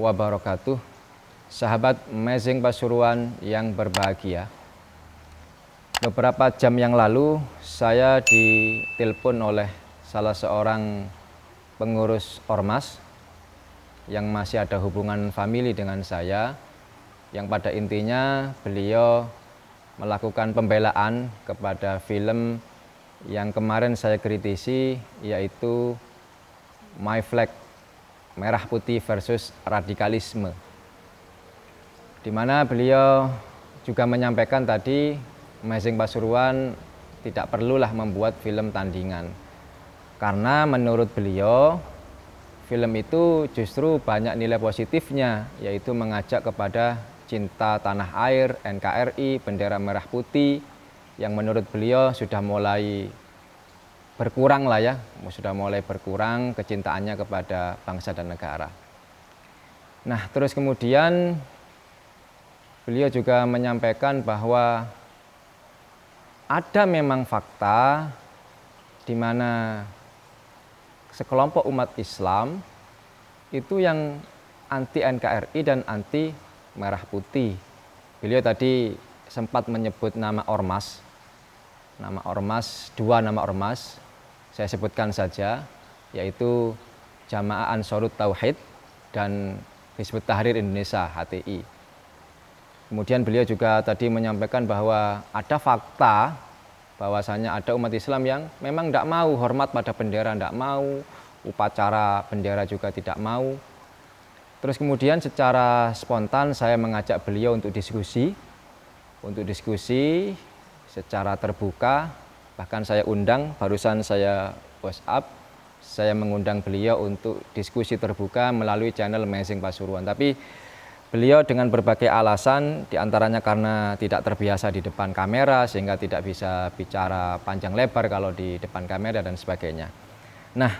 wabarakatuh. Sahabat Amazing Pasuruan yang berbahagia. Beberapa jam yang lalu saya ditelepon oleh salah seorang pengurus ormas yang masih ada hubungan famili dengan saya, yang pada intinya beliau melakukan pembelaan kepada film yang kemarin saya kritisi, yaitu My Flag, Merah Putih versus Radikalisme, di mana beliau juga menyampaikan tadi Amazing Pasuruan tidak perlulah membuat film tandingan, karena menurut beliau film itu justru banyak nilai positifnya, yaitu mengajak kepada cinta tanah air, NKRI, bendera merah putih, yang menurut beliau sudah mulai berkurang lah ya, sudah mulai berkurang kecintaannya kepada bangsa dan negara. Nah, terus kemudian beliau juga menyampaikan bahwa ada memang fakta di mana sekelompok umat Islam itu yang anti NKRI dan anti merah putih. Beliau tadi sempat menyebut nama ormas, dua nama ormas, saya sebutkan saja, yaitu Jamaah Ansarut Tauhid dan Hizbut Tahrir Indonesia (HTI). Kemudian beliau juga tadi menyampaikan bahwa ada fakta bahwasanya ada umat Islam yang memang tidak mau hormat pada bendera, tidak mau upacara bendera juga tidak mau. Terus kemudian secara spontan saya mengajak beliau untuk diskusi secara terbuka. Bahkan saya undang, barusan saya WhatsApp, saya mengundang beliau untuk diskusi terbuka melalui channel Amazing Pasuruan. Tapi beliau dengan berbagai alasan, diantaranya karena tidak terbiasa di depan kamera sehingga tidak bisa bicara panjang lebar kalau di depan kamera dan sebagainya. Nah,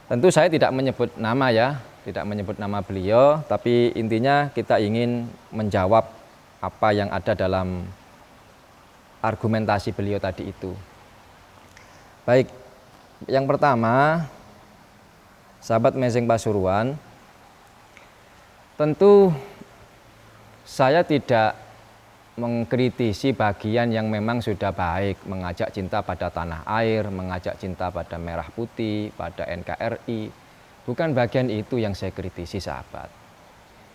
tentu saya tidak menyebut nama ya, tidak menyebut nama beliau, tapi intinya kita ingin menjawab apa yang ada dalam argumentasi beliau tadi itu. Baik, yang pertama, sahabat Amazing Pasuruan, tentu saya tidak mengkritisi bagian yang memang sudah baik, mengajak cinta pada tanah air, mengajak cinta pada merah putih, pada NKRI. Bukan bagian itu yang saya kritisi, sahabat.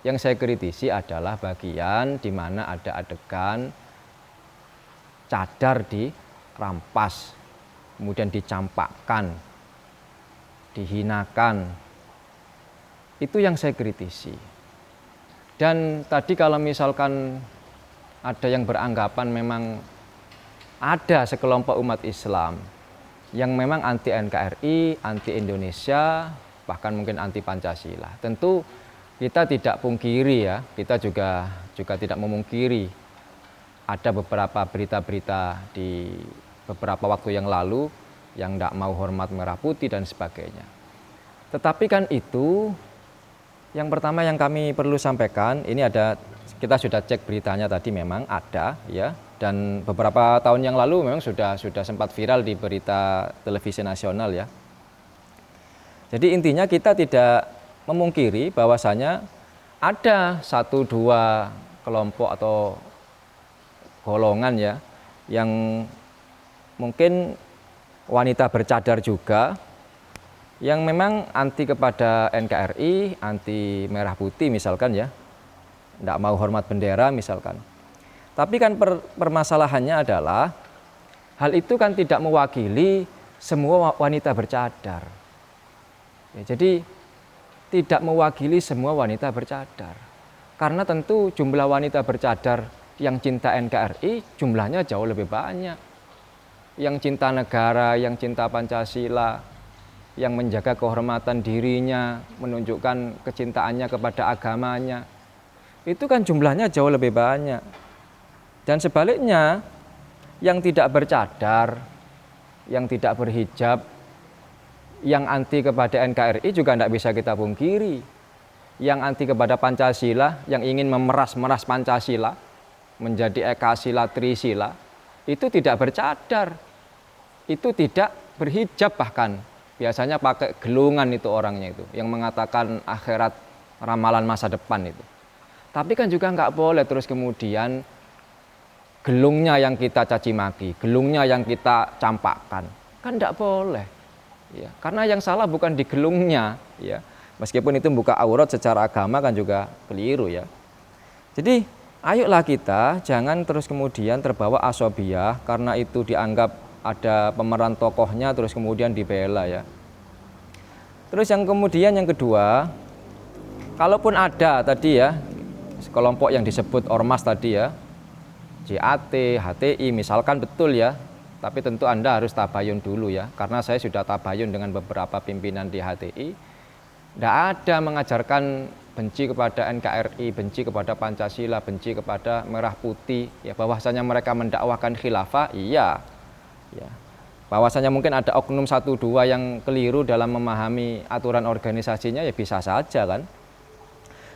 Yang saya kritisi adalah bagian di mana ada adegan cadar dirampas, kemudian dicampakkan, dihinakan. Itu yang saya kritisi. Dan tadi kalau misalkan ada yang beranggapan memang ada sekelompok umat Islam yang memang anti NKRI, anti Indonesia, bahkan mungkin anti Pancasila. Tentu kita tidak pungkiri ya, kita juga tidak memungkiri ada beberapa berita-berita di beberapa waktu yang lalu yang tidak mau hormat merah putih dan sebagainya. Tetapi kan itu yang pertama yang kami perlu sampaikan, ini ada, kita sudah cek beritanya tadi, memang ada ya, dan beberapa tahun yang lalu memang sudah sempat viral di berita televisi nasional ya. Jadi intinya kita tidak memungkiri bahwasanya ada satu dua kelompok atau golongan ya yang mungkin wanita bercadar juga yang memang anti kepada NKRI, anti merah putih misalkan ya, tidak mau hormat bendera misalkan. Tapi kan permasalahannya adalah hal itu kan tidak mewakili semua wanita bercadar. Ya, jadi tidak mewakili semua wanita bercadar, karena tentu jumlah wanita bercadar yang cinta NKRI jumlahnya jauh lebih banyak, yang cinta negara, yang cinta Pancasila, yang menjaga kehormatan dirinya, menunjukkan kecintaannya kepada agamanya, itu kan jumlahnya jauh lebih banyak. Dan sebaliknya, yang tidak bercadar, yang tidak berhijab, yang anti kepada NKRI juga tidak bisa kita pungkiri. Yang anti kepada Pancasila, yang ingin memeras Pancasila menjadi Ekasila, Trisila, itu tidak bercadar, itu tidak berhijab, bahkan biasanya pakai gelungan itu orangnya itu, yang mengatakan akhirat ramalan masa depan itu. Tapi kan juga nggak boleh terus kemudian gelungnya yang kita caci maki, gelungnya yang kita campakkan, kan nggak boleh. Ya, karena yang salah bukan di gelungnya, ya. Meskipun itu buka aurat secara agama kan juga keliru ya. Jadi ayolah kita jangan terus kemudian terbawa asobiyah karena itu dianggap ada pemeran tokohnya terus kemudian dibela ya. Terus yang kemudian yang kedua, kalaupun ada tadi ya kelompok yang disebut ormas tadi ya, JAT, HTI misalkan betul ya, tapi tentu Anda harus tabayun dulu ya, karena saya sudah tabayun dengan beberapa pimpinan di HTI. Tidak ada mengajarkan benci kepada NKRI, benci kepada Pancasila, benci kepada Merah Putih, ya bahwasanya mereka mendakwahkan khilafah, iya. Ya. Bahwasanya mungkin ada oknum 1-2 yang keliru dalam memahami aturan organisasinya, ya bisa saja kan.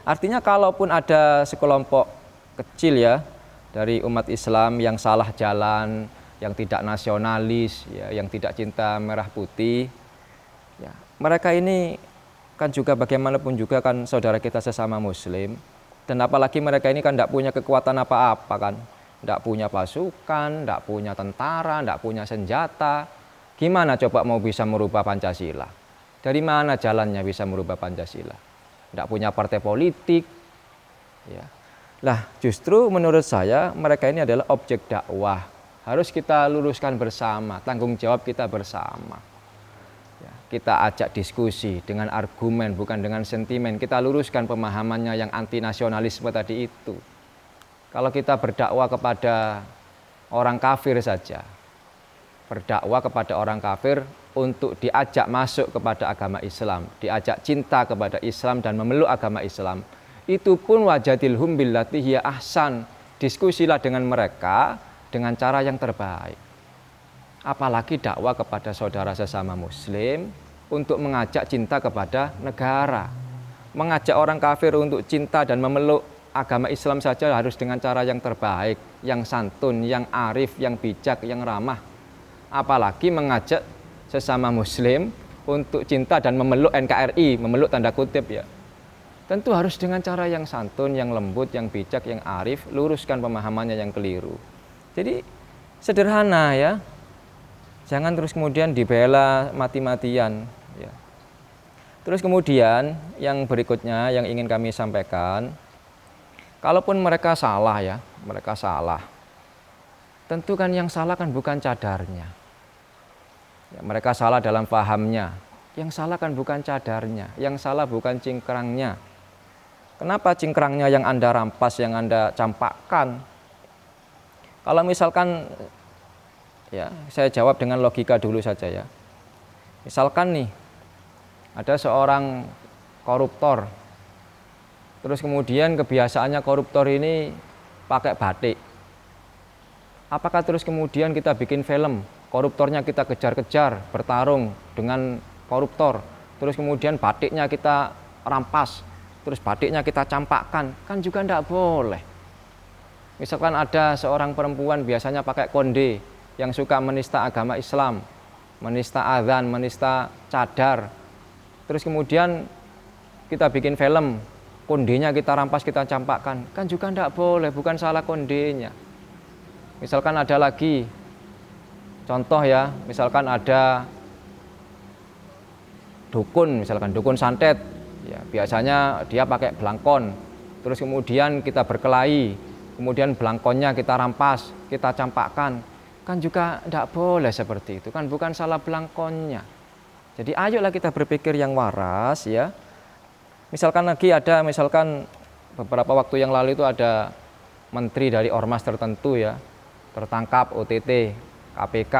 Artinya kalaupun ada sekelompok kecil ya dari umat Islam yang salah jalan, yang tidak nasionalis, ya, yang tidak cinta Merah Putih, ya, mereka ini kan juga bagaimanapun juga kan saudara kita sesama muslim, dan apalagi mereka ini kan tidak punya kekuatan apa-apa kan, tidak punya pasukan, tidak punya tentara, tidak punya senjata. Gimana coba mau bisa merubah Pancasila? Dari mana jalannya bisa merubah Pancasila? Tidak punya partai politik ya. Lah justru menurut saya mereka ini adalah objek dakwah, harus kita luruskan bersama, tanggung jawab kita bersama. Kita ajak diskusi dengan argumen, bukan dengan sentimen. Kita luruskan pemahamannya yang anti nasionalisme tadi itu. Kalau kita berdakwah kepada orang kafir saja, berdakwah kepada orang kafir untuk diajak masuk kepada agama Islam, diajak cinta kepada Islam dan memeluk agama Islam, itu pun wajadilhum billati hiya ahsan. Diskusilah dengan mereka dengan cara yang terbaik. Apalagi dakwah kepada saudara sesama muslim untuk mengajak cinta kepada negara. Mengajak orang kafir untuk cinta dan memeluk agama Islam saja harus dengan cara yang terbaik, yang santun, yang arif, yang bijak, yang ramah. Apalagi mengajak sesama muslim untuk cinta dan memeluk NKRI, memeluk tanda kutip ya. Tentu harus dengan cara yang santun, yang lembut, yang bijak, yang arif, luruskan pemahamannya yang keliru. Jadi sederhana ya. Jangan terus kemudian dibela mati-matian. Ya. Terus kemudian yang berikutnya yang ingin kami sampaikan, kalaupun mereka salah ya, mereka salah. Tentu kan yang salah kan bukan cadarnya. Ya, mereka salah dalam pahamnya. Yang salah kan bukan cadarnya, yang salah bukan cingkrangnya. Kenapa cingkrangnya yang Anda rampas, yang Anda campakkan? Kalau misalkan ya, saya jawab dengan logika dulu saja ya. Misalkan nih, ada seorang koruptor. Terus kemudian kebiasaannya koruptor ini pakai batik. Apakah terus kemudian kita bikin film, koruptornya kita kejar-kejar, bertarung dengan koruptor. Terus kemudian batiknya kita rampas, terus batiknya kita campakkan, kan juga tidak boleh. Misalkan ada seorang perempuan biasanya pakai konde, yang suka menista agama Islam, menista azan, menista cadar. Terus kemudian kita bikin film, kondenya kita rampas, kita campakkan. Kan juga tidak boleh, bukan salah kondenya. Misalkan ada lagi, contoh ya, misalkan ada dukun, misalkan dukun santet. Ya, biasanya dia pakai belangkon. Terus kemudian kita berkelahi, kemudian belangkonnya kita rampas, kita campakkan. Kan juga tidak boleh seperti itu, kan bukan salah belangkonnya. Jadi ayolah kita berpikir yang waras ya. Misalkan lagi ada, misalkan beberapa waktu yang lalu itu ada menteri dari ormas tertentu ya, tertangkap OTT, KPK.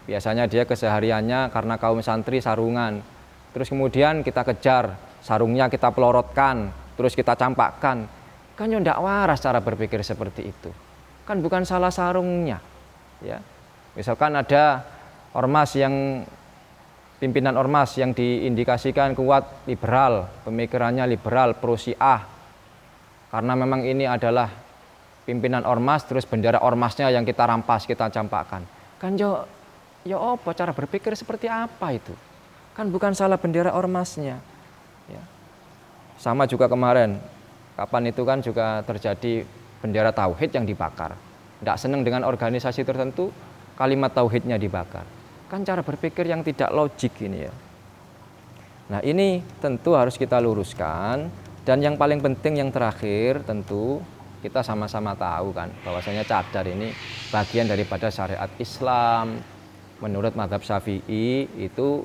Biasanya dia kesehariannya karena kaum santri sarungan. Terus kemudian kita kejar, sarungnya kita pelorotkan, terus kita campakkan. Kan ya tidak waras cara berpikir seperti itu. Kan bukan salah sarungnya. Ya, misalkan ada ormas yang pimpinan ormas yang diindikasikan kuat liberal, pemikirannya liberal, pro Syiah, karena memang ini adalah pimpinan ormas, terus bendera ormasnya yang kita rampas, kita campakkan. Kan ya apa cara berpikir seperti apa itu? Kan bukan salah bendera ormasnya. Ya. Sama juga kemarin, kapan itu kan juga terjadi bendera tauhid yang dibakar. Tidak senang dengan organisasi tertentu, kalimat tauhidnya dibakar. Kan cara berpikir yang tidak logik ini ya. Nah ini tentu harus kita luruskan. Dan yang paling penting yang terakhir tentu kita sama-sama tahu kan bahwasanya cadar ini bagian daripada syariat Islam. Menurut mazhab Syafi'i itu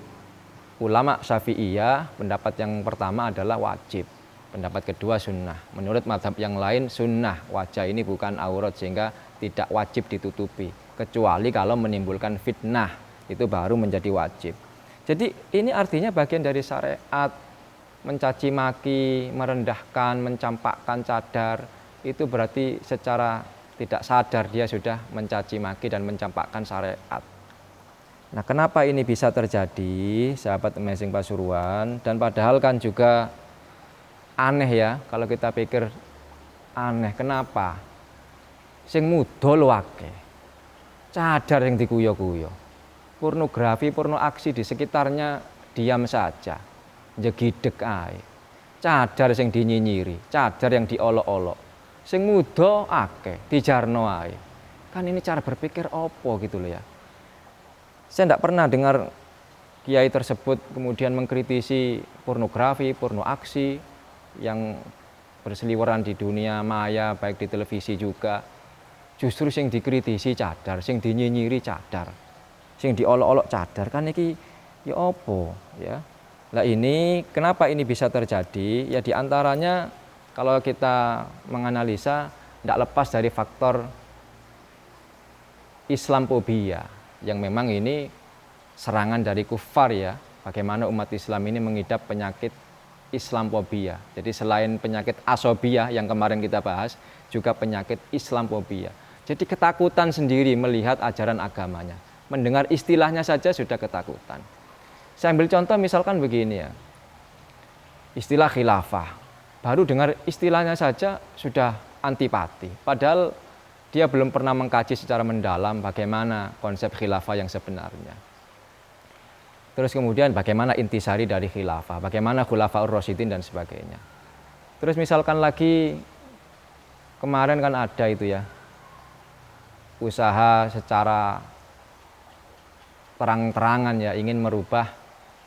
ulama Syafi'iyah pendapat yang pertama adalah wajib, pendapat kedua sunnah. Menurut mazhab yang lain sunnah, wajah ini bukan aurat sehingga tidak wajib ditutupi kecuali kalau menimbulkan fitnah, itu baru menjadi wajib. Jadi ini artinya bagian dari syariat. Mencaci maki, merendahkan, mencampakkan cadar itu berarti secara tidak sadar dia sudah mencaci maki dan mencampakkan syariat. Nah, kenapa ini bisa terjadi, sahabat Amazing Pasuruan? Dan padahal kan juga aneh ya, kalau kita pikir aneh, kenapa? Sing mudol wake, cadar yang dikuyo-kuyo, pornografi, porno aksi di sekitarnya diam saja, jegidek ae, cadar yang dinyinyiri, cadar yang diolok-olok, sing mudo akeh, dijarno ae. Kan ini cara berpikir opo gitu loh ya. Saya tidak pernah dengar kiai tersebut kemudian mengkritisi pornografi, porno aksi yang berseliweran di dunia maya, baik di televisi juga. Justru sing dikritisi cadar, sing dinyinyiri cadar, sing diolok-olok cadar, kan iki ya opo ya. Nah ini kenapa ini bisa terjadi? Ya diantaranya kalau kita menganalisa tidak lepas dari faktor Islamophobia. Yang memang ini serangan dari kufar ya, bagaimana umat Islam ini mengidap penyakit Islamophobia. Jadi selain penyakit asobia yang kemarin kita bahas, juga penyakit Islamophobia. Jadi ketakutan sendiri melihat ajaran agamanya. Mendengar istilahnya saja sudah ketakutan. Saya ambil contoh misalkan begini ya, istilah khilafah. Baru dengar istilahnya saja sudah antipati. Padahal dia belum pernah mengkaji secara mendalam bagaimana konsep khilafah yang sebenarnya. Terus kemudian bagaimana intisari dari khilafah, bagaimana khulafaur rasyidin dan sebagainya. Terus misalkan lagi kemarin kan ada itu ya, usaha secara terang-terangan ya ingin merubah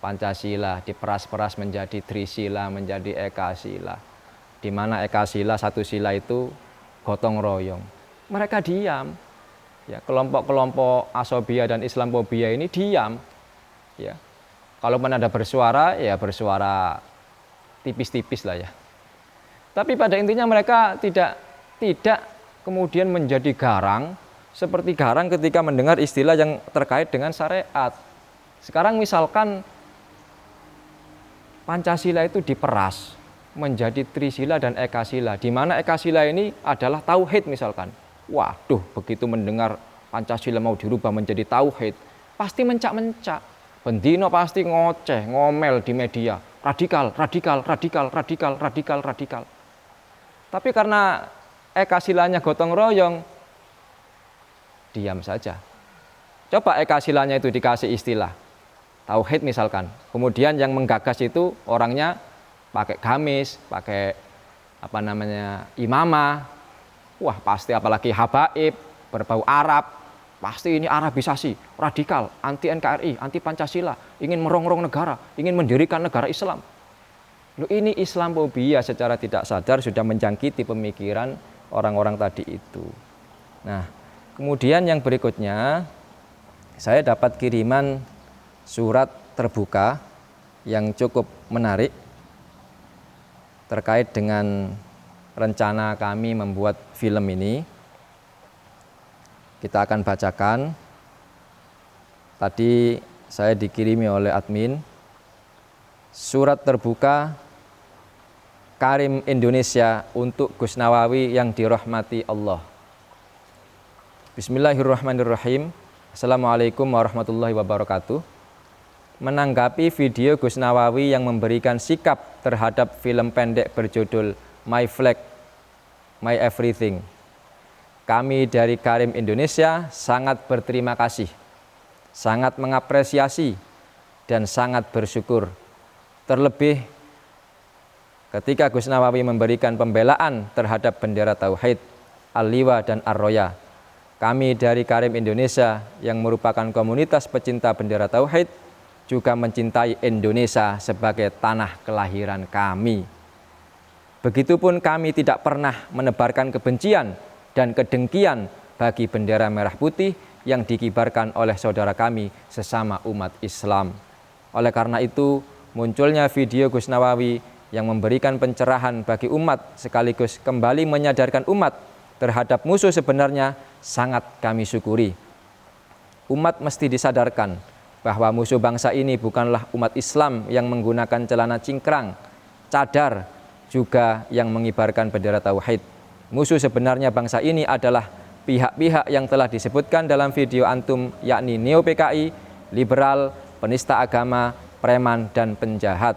Pancasila, diperas-peras menjadi Trisila, menjadi Ekasila. Di mana Ekasila, satu sila itu gotong royong. Mereka diam, ya, kelompok-kelompok asobia dan Islamophobia ini diam, ya. Kalaupun ada bersuara, ya bersuara tipis-tipis lah ya. Tapi pada intinya mereka tidak kemudian menjadi garang, seperti garang ketika mendengar istilah yang terkait dengan syariat. Sekarang misalkan Pancasila itu diperas menjadi Trisila dan Ekasila, di mana Ekasila ini adalah tauhid misalkan. Waduh, begitu mendengar Pancasila mau dirubah menjadi tauhid, pasti mencak-mencak. Bendino pasti ngoceh, ngomel di media. Radikal, radikal, radikal, radikal, radikal, radikal. Tapi karena Ekasilanya gotong royong, diam saja. Coba Ekasilanya itu dikasih istilah tauhid misalkan. Kemudian yang menggagas itu orangnya pakai gamis, pakai imamah. Wah pasti apalagi habaib, berbau Arab, pasti ini Arabisasi, radikal, anti NKRI, anti Pancasila, ingin merongrong negara, ingin mendirikan negara Islam. Loh, ini Islamophobia secara tidak sadar sudah menjangkiti pemikiran orang-orang tadi itu. Nah, kemudian yang berikutnya, saya dapat kiriman surat terbuka yang cukup menarik terkait dengan rencana kami membuat film ini. Kita akan bacakan. Tadi saya dikirimi oleh admin surat terbuka Karim Indonesia untuk Gus Nawawi yang dirahmati Allah. Bismillahirrahmanirrahim. Assalamualaikum warahmatullahi wabarakatuh. Menanggapi video Gus Nawawi yang memberikan sikap terhadap film pendek berjudul My Flag, My Everything, kami dari Karim Indonesia sangat berterima kasih, sangat mengapresiasi, dan sangat bersyukur. Terlebih ketika Gus Nawawi memberikan pembelaan terhadap bendera tauhid, Al-Liwa dan Ar-Roya. Kami dari Karim Indonesia yang merupakan komunitas pecinta bendera tauhid juga mencintai Indonesia sebagai tanah kelahiran kami. Begitupun kami tidak pernah menebarkan kebencian dan kedengkian bagi bendera merah putih yang dikibarkan oleh saudara kami sesama umat Islam. Oleh karena itu, munculnya video Gus Nawawi yang memberikan pencerahan bagi umat sekaligus kembali menyadarkan umat terhadap musuh sebenarnya sangat kami syukuri. Umat mesti disadarkan bahwa musuh bangsa ini bukanlah umat Islam yang menggunakan celana cingkrang, cadar, juga yang mengibarkan bendera tauhid. Musuh sebenarnya bangsa ini adalah pihak-pihak yang telah disebutkan dalam video antum, yakni Neo PKI, liberal, penista agama, preman, dan penjahat.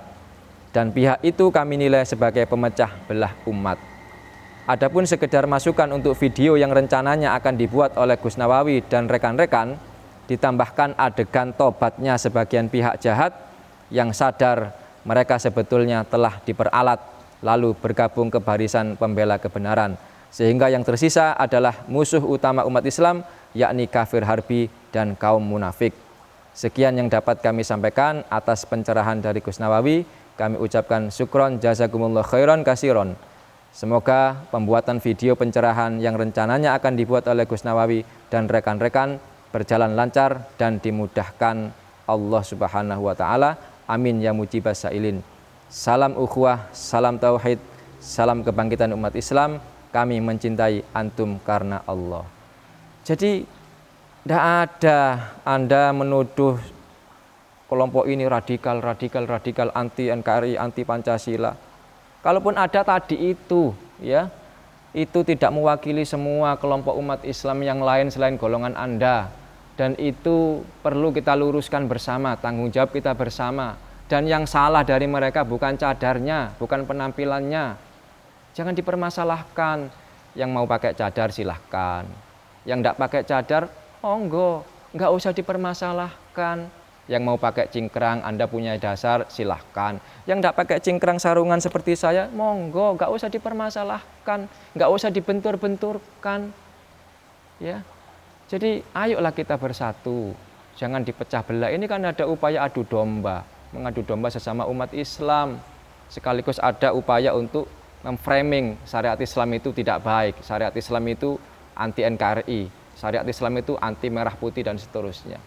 Dan pihak itu kami nilai sebagai pemecah belah umat. Adapun sekedar masukan untuk video yang rencananya akan dibuat oleh Gus Nawawi dan rekan-rekan, ditambahkan adegan tobatnya sebagian pihak jahat yang sadar mereka sebetulnya telah diperalat lalu bergabung ke barisan pembela kebenaran, sehingga yang tersisa adalah musuh utama umat Islam, yakni kafir harbi dan kaum munafik. Sekian yang dapat kami sampaikan atas pencerahan dari Gus Nawawi. Kami ucapkan syukron jazakumullah khairan kasiron. Semoga pembuatan video pencerahan yang rencananya akan dibuat oleh Gus Nawawi dan rekan-rekan berjalan lancar dan dimudahkan Allah Subhanahu wa taala. Amin ya mujibas sailin. Salam ukhuwah, salam tauhid, salam kebangkitan umat Islam. Kami mencintai antum karena Allah. Jadi tidak ada Anda menuduh kelompok ini radikal, anti NKRI, anti Pancasila. Kalaupun ada tadi itu, ya, itu tidak mewakili semua kelompok umat Islam yang lain selain golongan Anda. Dan itu perlu kita luruskan bersama, tanggung jawab kita bersama. Dan yang salah dari mereka bukan cadarnya, bukan penampilannya. Jangan dipermasalahkan. Yang mau pakai cadar silahkan. Yang tidak pakai cadar, monggo, nggak usah dipermasalahkan. Yang mau pakai cingkrang, Anda punya dasar, silahkan. Yang tidak pakai cingkrang sarungan seperti saya, monggo, nggak usah dipermasalahkan, nggak usah dibentur-benturkan. Ya, jadi ayolah kita bersatu, jangan dipecah belah. Ini kan ada upaya adu domba, mengadu domba sesama umat Islam. Sekaligus ada upaya untuk memframing syariat Islam itu tidak baik, syariat Islam itu anti NKRI, syariat Islam itu anti merah putih dan seterusnya.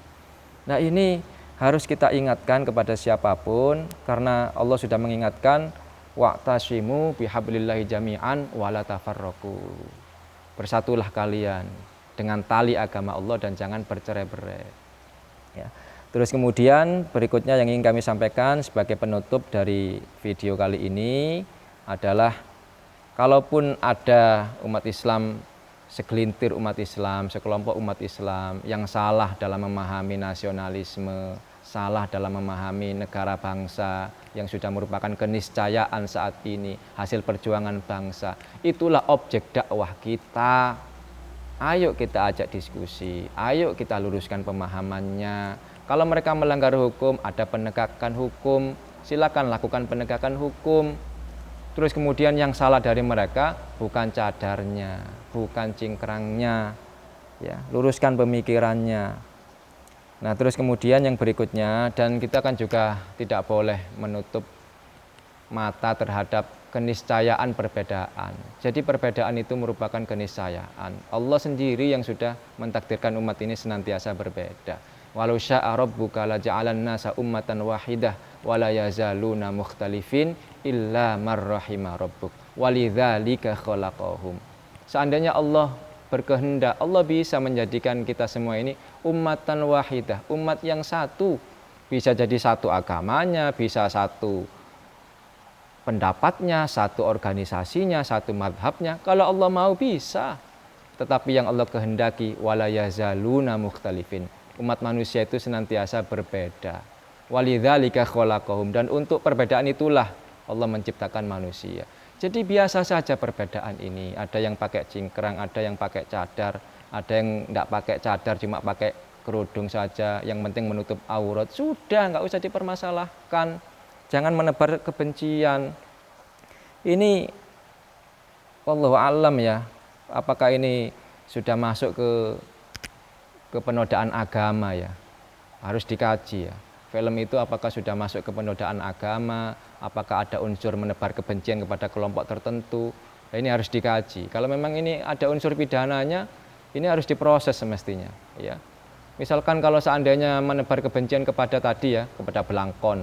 Nah, ini harus kita ingatkan kepada siapapun, karena Allah sudah mengingatkan wa'tasimu bihablillahi jami'an wala tafarraqu. Bersatulah kalian dengan tali agama Allah dan jangan bercerai-berai. Ya. Terus kemudian berikutnya yang ingin kami sampaikan sebagai penutup dari video kali ini adalah kalaupun ada umat Islam, segelintir umat Islam, sekelompok umat Islam yang salah dalam memahami nasionalisme, salah dalam memahami negara bangsa yang sudah merupakan keniscayaan saat ini, hasil perjuangan bangsa, itulah objek dakwah kita. Ayo kita ajak diskusi, ayo kita luruskan pemahamannya. Kalau mereka melanggar hukum, ada penegakan hukum, silakan lakukan penegakan hukum. Terus kemudian yang salah dari mereka bukan cadarnya, bukan cingkrangnya, ya, luruskan pemikirannya. Nah, terus kemudian yang berikutnya, dan kita kan juga tidak boleh menutup mata terhadap keniscayaan perbedaan. Jadi perbedaan itu merupakan keniscayaan. Allah sendiri yang sudah mentakdirkan umat ini senantiasa berbeda. Walau syaa rabbuka la ja'alan nasa ummatan wahidah wa la yazaluna mukhtalifin illa man rahima rabbuk walidzalika khalaqahum. Seandainya Allah berkehendak, Allah bisa menjadikan kita semua ini ummatan wahidah, umat yang satu. Bisa jadi satu agamanya, bisa satu pendapatnya, satu organisasinya, satu madhabnya. Kalau Allah mau bisa. Tetapi yang Allah kehendaki wala yazaluna mukhtalifin. Umat manusia itu senantiasa berbeda. Walidzalika khalaqahum, dan untuk perbedaan itulah Allah menciptakan manusia. Jadi biasa saja perbedaan ini. Ada yang pakai cingkrang, ada yang pakai cadar, ada yang tidak pakai cadar, cuma pakai kerudung saja. Yang penting menutup aurat. Sudah, nggak usah dipermasalahkan. Jangan menebar kebencian. Ini wallahu alam ya, apakah ini sudah masuk ke penodaan agama ya? Harus dikaji ya. Film itu apakah sudah masuk ke penodaan agama, apakah ada unsur menebar kebencian kepada kelompok tertentu. Nah, ini harus dikaji. Kalau memang ini ada unsur pidananya, ini harus diproses semestinya ya. Misalkan kalau seandainya menebar kebencian kepada tadi ya, kepada Blangkon,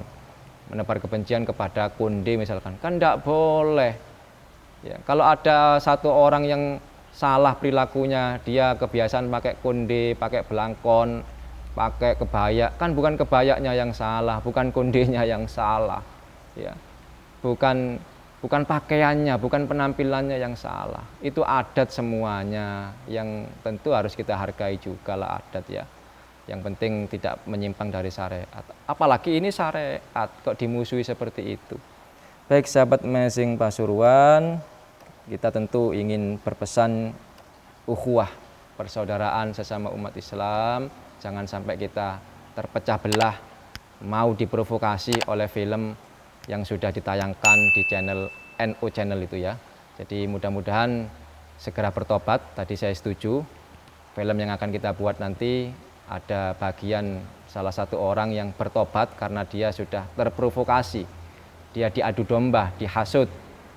menebar kebencian kepada Konde misalkan, kan tidak boleh ya. Kalau ada satu orang yang salah perilakunya, dia kebiasaan pakai konde, pakai belangkon, pakai kebaya, kan bukan kebayanya yang salah, bukan kondenya yang salah ya, bukan pakaiannya, bukan penampilannya yang salah, itu adat semuanya yang tentu harus kita hargai juga lah adat ya. Yang penting tidak menyimpang dari syariat, apalagi ini syariat kok dimusuhi seperti itu. Baik sahabat Amazing Pasuruan, kita tentu ingin berpesan ukhuwah, persaudaraan sesama umat Islam. Jangan sampai kita terpecah belah, mau diprovokasi oleh film yang sudah ditayangkan di channel NO Channel itu ya. Jadi mudah-mudahan segera bertobat. Tadi saya setuju, film yang akan kita buat nanti ada bagian salah satu orang yang bertobat karena dia sudah terprovokasi. Dia diadu domba, dihasut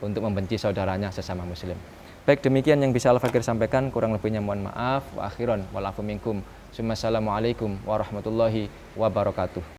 untuk membenci saudaranya sesama muslim. Baik, demikian yang bisa Al-Fakir sampaikan, kurang lebihnya mohon maaf. Wa akhiran wal afu minkum. Assalamualaikum warahmatullahi wabarakatuh.